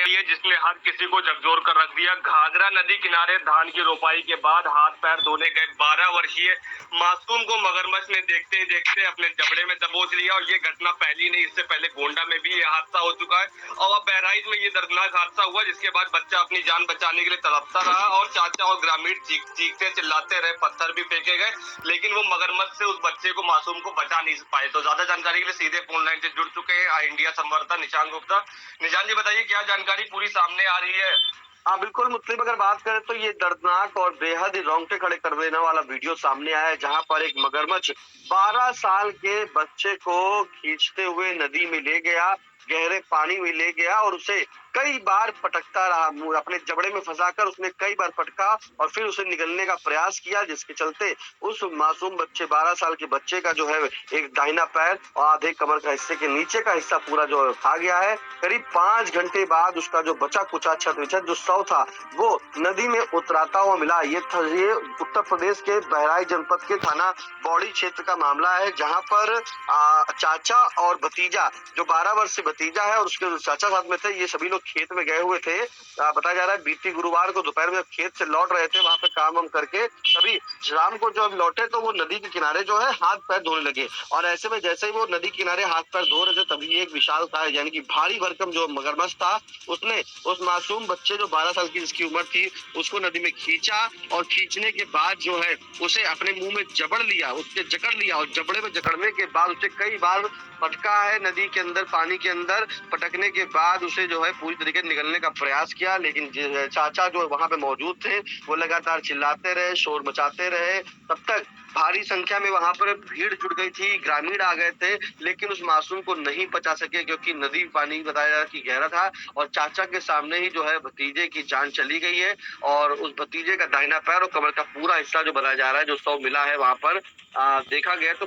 है जिसने हर किसी को झकझोर कर रख दिया। घाघरा नदी किनारे धान की रोपाई के बाद हाथ पैर धोने गए 12 वर्षीय मासूम को मगरमच्छ ने देखते ही देखते अपने जबड़े में दबोच लिया। और ये घटना पहली नहीं, इससे पहले गोंडा में भी ये हादसा हो चुका है और अब बहराइच में ये दर्दनाक हादसा हुआ, जिसके बाद बच्चा अपनी जान बचाने के लिए तड़पता रहा और चाचा और ग्रामीण चीखते चिल्लाते रहे, पत्थर भी फेंके गए, लेकिन वो मगरमच्छ से उस बच्चे को मासूम को बचा नहीं पाए। तो ज्यादा जानकारी के लिए सीधे फोन लाइन से जुड़ चुके हैं इंडिया संवाददाता निशान गुप्ता। निशान जी, बताइए क्या जानकारी पूरी सामने आ रही है? हाँ बिल्कुल मुस्लिम, अगर बात करें तो ये दर्दनाक और बेहद ही रोंगटे खड़े कर देने वाला वीडियो सामने आया है, जहां पर एक मगरमच्छ 12 साल के बच्चे को खींचते हुए नदी में ले गया, गहरे पानी में ले गया और उसे कई बार पटकता रहा। अपने जबड़े में फंसाकर उसने कई बार पटका और फिर उसे निगलने का प्रयास किया, जिसके चलते उस मासूम बच्चे 12 साल के बच्चे का जो है एक दाहिना पैर और आधे कमर का हिस्से के नीचे का हिस्सा पूरा जो खा गया है। करीब 5 घंटे बाद उसका जो बचा कुचा छत विछत जो शव था वो नदी में उतराता हुआ मिला। ये उत्तर प्रदेश के बहराइच जनपद के थाना बौड़ी क्षेत्र का मामला है, जहां पर चाचा और भतीजा, जो 12 वर्ष से भतीजा है और उसके चाचा साथ में थे, ये सभी लोग खेत में गए हुए थे। बताया जा रहा है बीती गुरुवार को दोपहर में खेत से लौट रहे थे, वहां पे काम वाम करके तभी शाम को जब लौटे तो वो नदी के किनारे जो है हाथ पैर धोने लगे। और ऐसे में जैसे ही वो नदी किनारे हाथ पैर धो रहे थे तभी एक विशाल था, यानी कि भारी भरकम जो मगरमच्छ था, उसने उस मासूम बच्चे जो 12 साल की जिसकी उम्र थी उसको नदी में खींचा और खींचने के बाद जो है उसे अपने मुंह में जबड़ लिया, उसके जकड़ लिया और जबड़े में जकड़ने के बाद उसे कई बार पटका है नदी के अंदर, पानी के अंदर। पटकने के बाद उसे जो है पूरी तरीके से निगलने का प्रयास किया, लेकिन चाचा जो वहां पे मौजूद थे वो लगातार चिल्लाते रहे, शोर मचाते रहे। तब तक भारी संख्या में वहां पर भीड़ जुट गई थी, ग्रामीण आ गए थे, लेकिन उस मासूम को नहीं बचा सके क्योंकि नदी पानी बताया जा रहा कि गहरा था और चाचा के सामने ही जो है भतीजे की जान चली गई है। और उस भतीजे का दाहिना पैर और कमर का पूरा हिस्सा जो बताया जा रहा है जो शव मिला है वहां पर देखा गया तो